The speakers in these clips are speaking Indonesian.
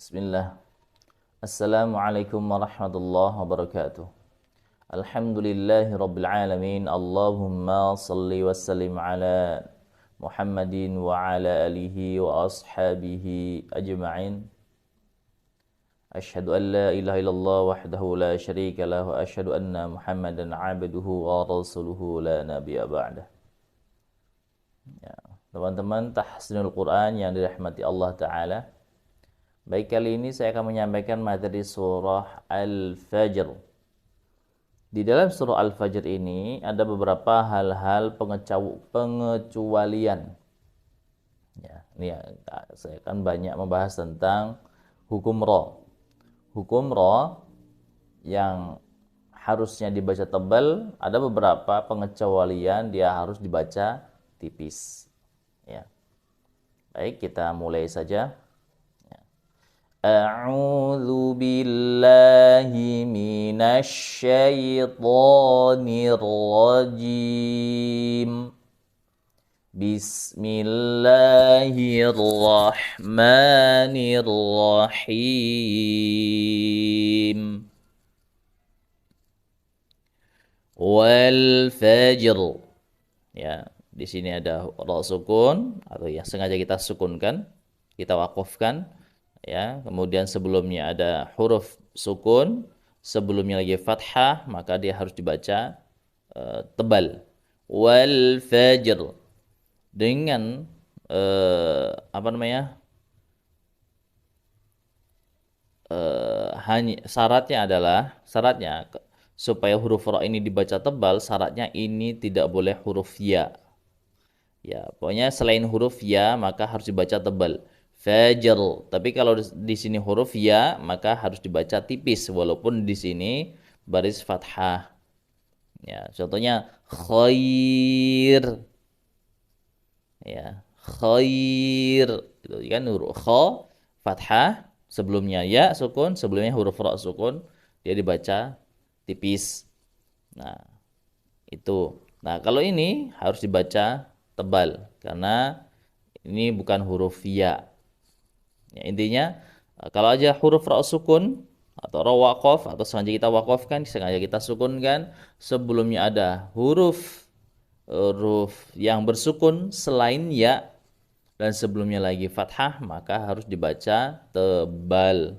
Bismillah. Assalamualaikum warahmatullahi wabarakatuh. Alhamdulillahi rabbil alamin. Allahumma salli wa sallim ala Muhammadin wa ala alihi wa ashabihi ajma'in. Asyhadu an la ilaha illallah wahdahu la syarika lah wa asyhadu anna Muhammadan abduhu wa rasuluhu la nabiyya ba'dah. Ya, teman-teman tahsinul Quran yang dirahmati Allah Ta'ala. Baik, kali ini saya akan menyampaikan materi surah Al-Fajr. Di dalam surah Al-Fajr ini ada beberapa hal-hal pengecualian. Ya, ini saya akan banyak membahas tentang hukum ro. Hukum ro yang harusnya dibaca tebal, ada beberapa pengecualian dia harus dibaca tipis. Ya. Baik, kita mulai saja. A'udzu billahi minasy syaithanir rajim. Bismillahirrahmanirrahim. Wal fajr. Ya, di sini ada ra sukun atau yang sengaja kita sukunkan, kita wakafkan. Ya, kemudian sebelumnya ada huruf sukun, sebelumnya lagi fathah, maka dia harus dibaca tebal. Wal fajr dengan hanya syaratnya supaya huruf ra ini dibaca tebal, syaratnya ini tidak boleh huruf ya. Ya, pokoknya selain huruf ya maka harus dibaca tebal. Fajr. Tapi kalau di sini huruf ya, maka harus dibaca tipis walaupun di sini baris fathah. Ya, contohnya khair. Ya, khair. Itu kan huruf kha fathah, sebelumnya ya sukun, sebelumnya huruf ra sukun, dia dibaca tipis. Nah, itu. Nah, kalau ini harus dibaca tebal karena ini bukan huruf ya. Ya, intinya kalau aja huruf ra sukun atau ra waqaf atau sengaja kita waqafkan, sengaja kita sukunkan, sebelumnya ada huruf yang bersukun selain ya dan sebelumnya lagi fathah, maka harus dibaca tebal.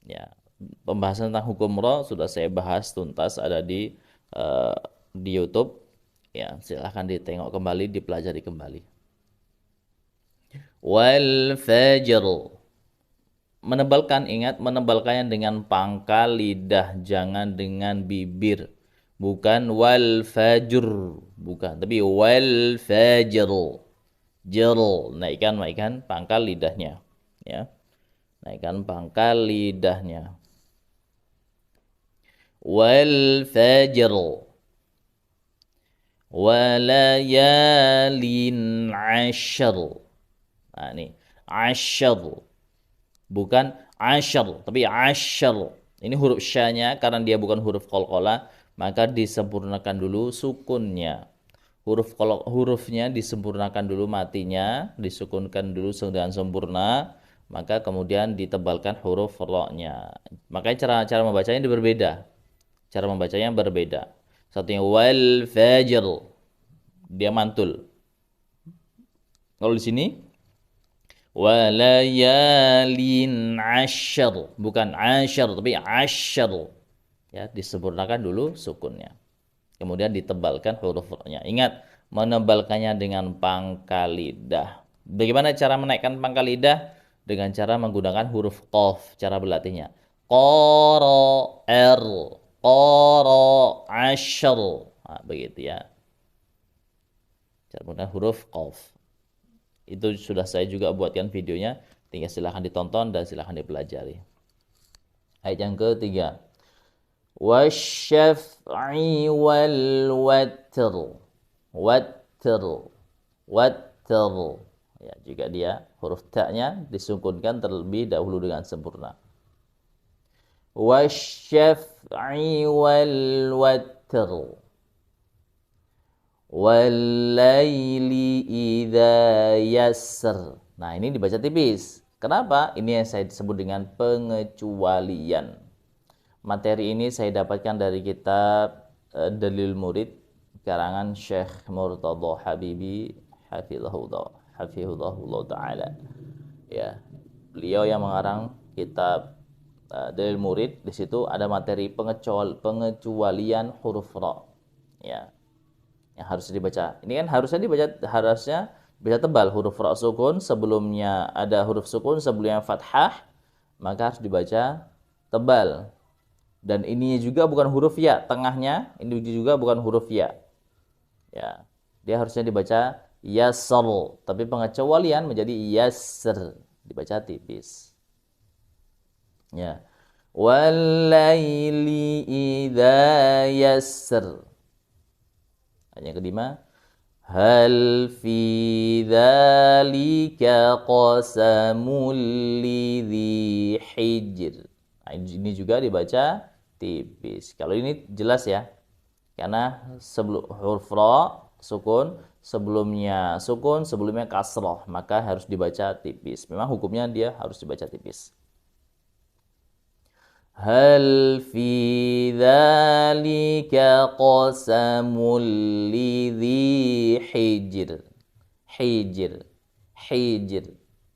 Ya, pembahasan tentang hukum ra sudah saya bahas tuntas, ada di YouTube. Ya, silahkan ditengok kembali, dipelajari kembali. Wal fajr. Menebalkan, ingat menebalkannya dengan pangkal lidah, jangan dengan bibir. Bukan wal fajr, bukan, tapi wal fajr. Jer, naikkan pangkal lidahnya, ya. Naikkan pangkal lidahnya. Wal fajr. Walayalin ashr. Nah, ini ashr. Bukan asyar, tapi asyar. Ini huruf syanya karena dia bukan huruf qalqalah, maka disempurnakan dulu sukunnya. Hurufnya disempurnakan dulu matinya, disukunkan dulu dengan sempurna, maka kemudian ditebalkan huruf ra-nya. Makanya cara membacanya berbeda. Cara membacanya berbeda. Satunya wal fajr, dia mantul. Kalau di sini walayalin asyar, bukan asyar tapi asyar. Ya, disempurnakan dulu sukunnya. Kemudian ditebalkan huruf-nya. Ingat, menebalkannya dengan pangkal lidah. Bagaimana cara menaikkan pangkal lidah? Dengan cara menggunakan huruf qaf, cara berlatihnya. Qara r, qara asyar. Nah, begitu ya. Cara menggunakan huruf qaf. Itu sudah saya juga buatkan videonya, tinggal silahkan ditonton dan silahkan dipelajari. Ayat yang ketiga, wasyaf'i wal watr. Watr. Ya, juga dia huruf ta-nya disukunkan terlebih dahulu dengan sempurna. Wasyaf'i wal watr. Walaili idza yasr. Nah, ini dibaca tipis. Kenapa? Ini yang saya sebut dengan pengecualian. Materi ini saya dapatkan dari kitab Dalil Murid karangan Syekh Murtadha Habibi hafizahullah taala. Ya. Beliau yang mengarang kitab Dalil Murid. Di situ ada materi pengecualian huruf ra. Ya. Yang harus dibaca. Ini kan harusnya baca tebal. Huruf ra sukun sebelumnya ada huruf sukun sebelumnya fathah, maka harus dibaca tebal. Dan ini juga bukan huruf ya, tengahnya ini juga bukan huruf ya. Ya. Dia harusnya dibaca yasr, tapi pengecualian menjadi yasr, dibaca tipis. Ya. Walaili idza yasr. Yang kelima, hal fi dzalika qasamul lidzi hijr. Nah, ini juga dibaca tipis. Kalau ini jelas ya. Karena sebelum huruf ra sukun, sebelumnya kasrah, maka harus dibaca tipis. Memang hukumnya dia harus dibaca tipis. Hal fi dzalika qasamul lidzi hijr. Hijr.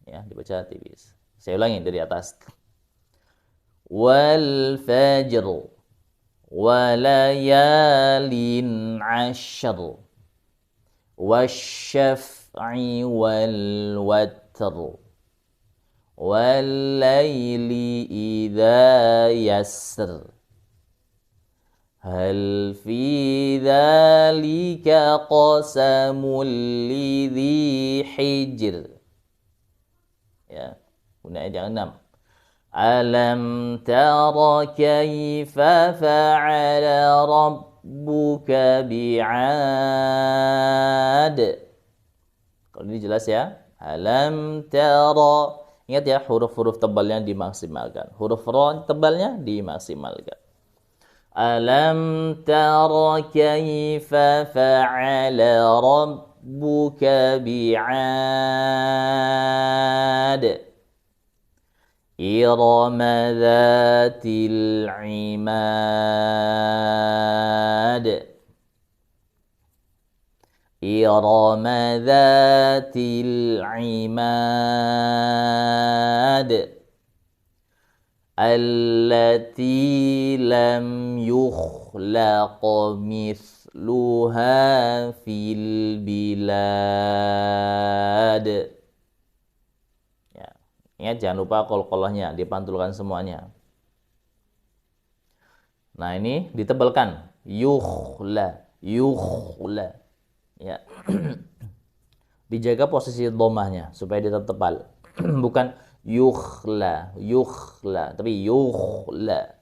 Ya, dibaca tipis. Saya ulangi dari atas. Wal fajr walayalin ashr wasyaf'i wal watr walayli idza yasr hal fi dzalika qasamul lidzi hijr. Ya, guna jangan 6. Alam tara kaifa fa'ala rabbuka bi'ad. Kalau ini jelas ya. Alam tara. Ingat ya, huruf-huruf tebalnya dimaksimalkan. Huruf ra tebalnya dimaksimalkan. Alam tara kaifa fa'ala rabbuka bi'ad. إرم ذات العماد إرم ذات العماد التي لم يخلق مثلها في البلاد. Ingat, jangan lupa kol-kolahnya, dipantulkan semuanya. Nah, ini ditebalkan. Yukhla. Ya. Dijaga posisi dhammahnya supaya dia tetap tebal. Bukan yukhla, tapi yukhla.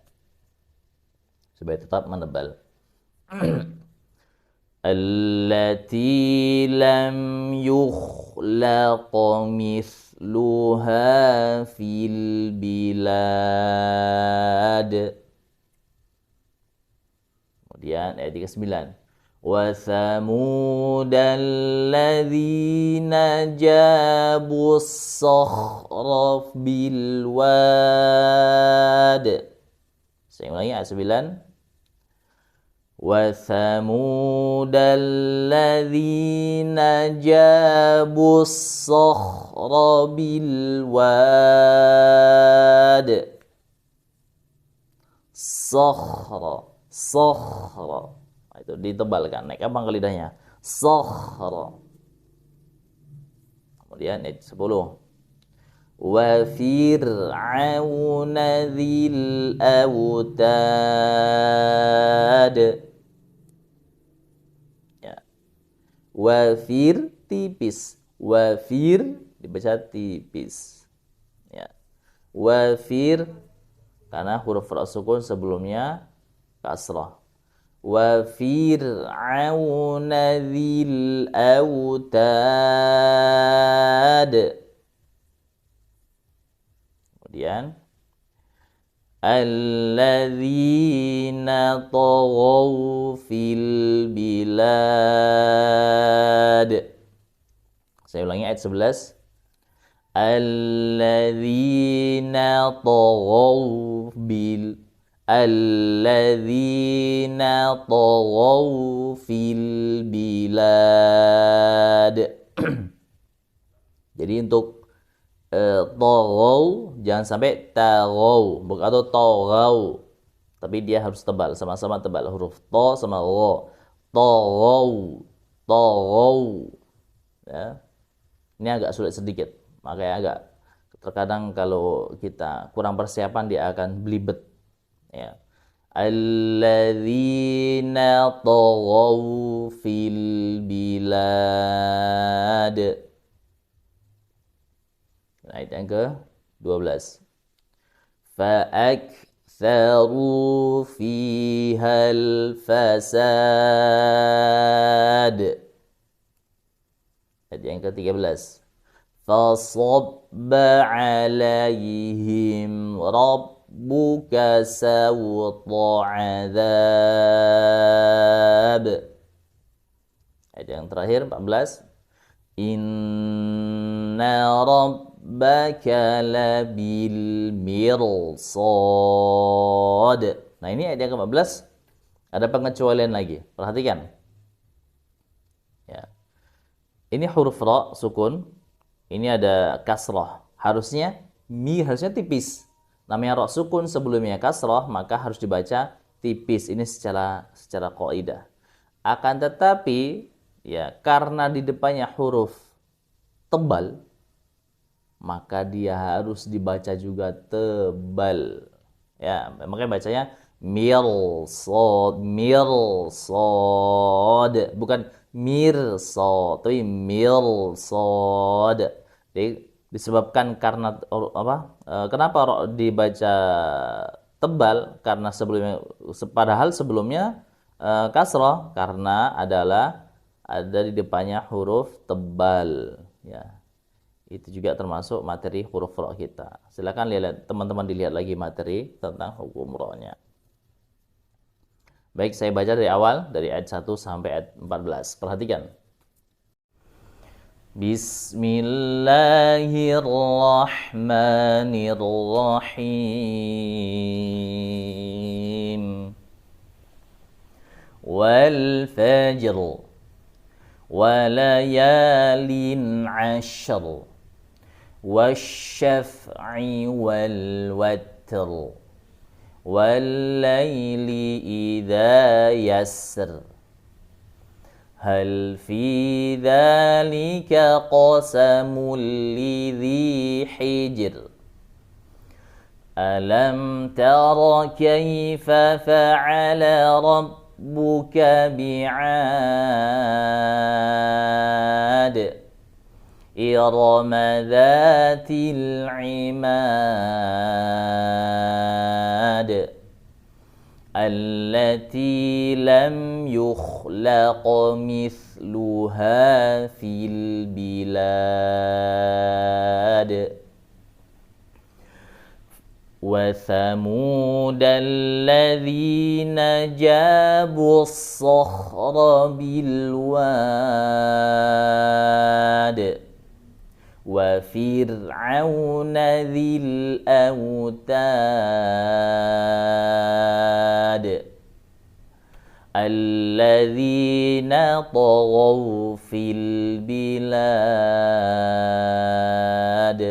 Supaya tetap menebal. Allati lam yukhlaq mithluha fil bilad. Kemudian ayat 39. Wa thamudal ladzina jabus sakhra bil wad. Saya ulangi ayat 9. وَثَمُودَ الَّذِينَ جَابُوا الصَّخْرَ بِالْوَادِ. Sokhra. Itu ditebalkan, naik apa ke lidahnya? Sokhra. Kemudian ayat 10. Wa fir'auna dzil autad. Wafir tipis, wafir dibaca tipis. Ya. Wafir karena huruf ra sukun sebelumnya kasrah. Wafir auna dzil autad. Kemudian alladzina taghaw fil bilad. Saya ulangi ayat 11. Alladzina taghaw bil Alladzina taghaw fil bilad. Jadi untuk taghaw jangan sampai taghaw bukan atau taghaw. Tapi dia harus tebal, sama-sama tebal huruf to sama ro. Taghaw, taghaw. Ya. Ini agak sulit sedikit. Makanya agak terkadang kalau kita kurang persiapan dia akan belibet. Ya. Alladzina taghaw fil bilad. Ayat yang ke-12. Fa'aktharu fihal fasad. Ayat yang ke-13. Fasabba alaihim rabbuka sawta azab. Ayat yang terakhir 14. Inna rabbaka labil mirsad. Nah, ini ayat yang ke-14 ada pengecualian lagi. Perhatikan. Ya. Ini huruf ra sukun. Ini ada kasrah. Harusnya tipis. Namanya ra sukun sebelumnya kasrah, maka harus dibaca tipis. Ini secara kaidah. Akan tetapi ya karena di depannya huruf tebal, maka dia harus dibaca juga tebal. Ya, makanya bacanya mirsad, bukan mirsad, tapi mirsad. Jadi disebabkan karena kenapa dibaca tebal? Karena sebelumnya kasrah karena ada di depannya huruf tebal. Ya, itu juga termasuk materi huruf ra kita. Silakan lihat teman-teman dilihat lagi materi tentang hukum ra-nya. Baik, saya baca dari awal dari ayat 1 sampai ayat 14. Perhatikan. Bismillahirrahmanirrahim. Wal fajr wa layalin 'ashr wasyaf'i wal watr wal laili idza yasr. هل في ذلك قسم لذي حجر ألم تر كيف فعل ربك بعاد إرم ذات العماد التي لم يخلق مثلها في البلاد وثمود الذين جابوا الصخر بالواد وفرعون ذي الأوتاد الذين طغوا في البلاد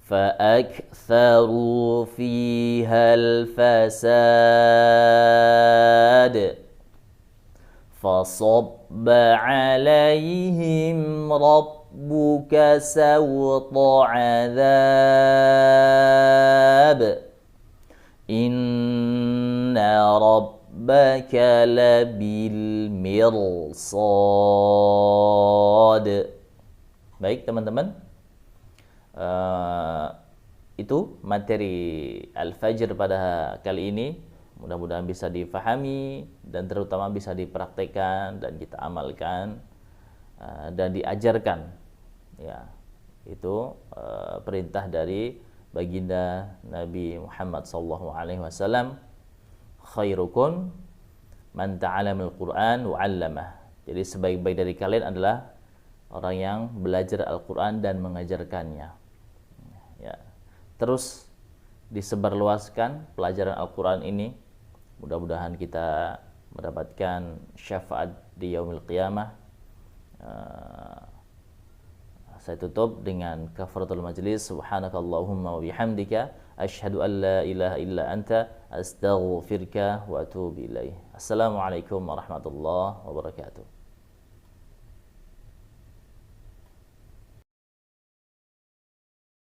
فأكثروا فيها الفساد فصب عليهم ربك سوط عذاب إن ربك لبالمرصاد. Baik teman-teman, itu materi Al-Fajr pada kali ini. Mudah-mudahan bisa difahami dan terutama bisa dipraktekkan dan kita amalkan dan diajarkan. Ya, itu perintah dari baginda Nabi Muhammad SAW. Khairukum man ta'alamul Qur'an wa 'allamah. Jadi sebaik-baik dari kalian adalah orang yang belajar Al-Quran dan mengajarkannya. Ya. Terus disebarluaskan pelajaran Al-Quran ini. Mudah-mudahan kita mendapatkan syafaat di yaumil qiyamah. Saya tutup dengan kafaratul majlis. Subhanakallahumma wa bihamdika asyhadu an la ilaha illa anta astaghfiruka wa atubu ilaih. Assalamualaikum warahmatullahi wabarakatuh.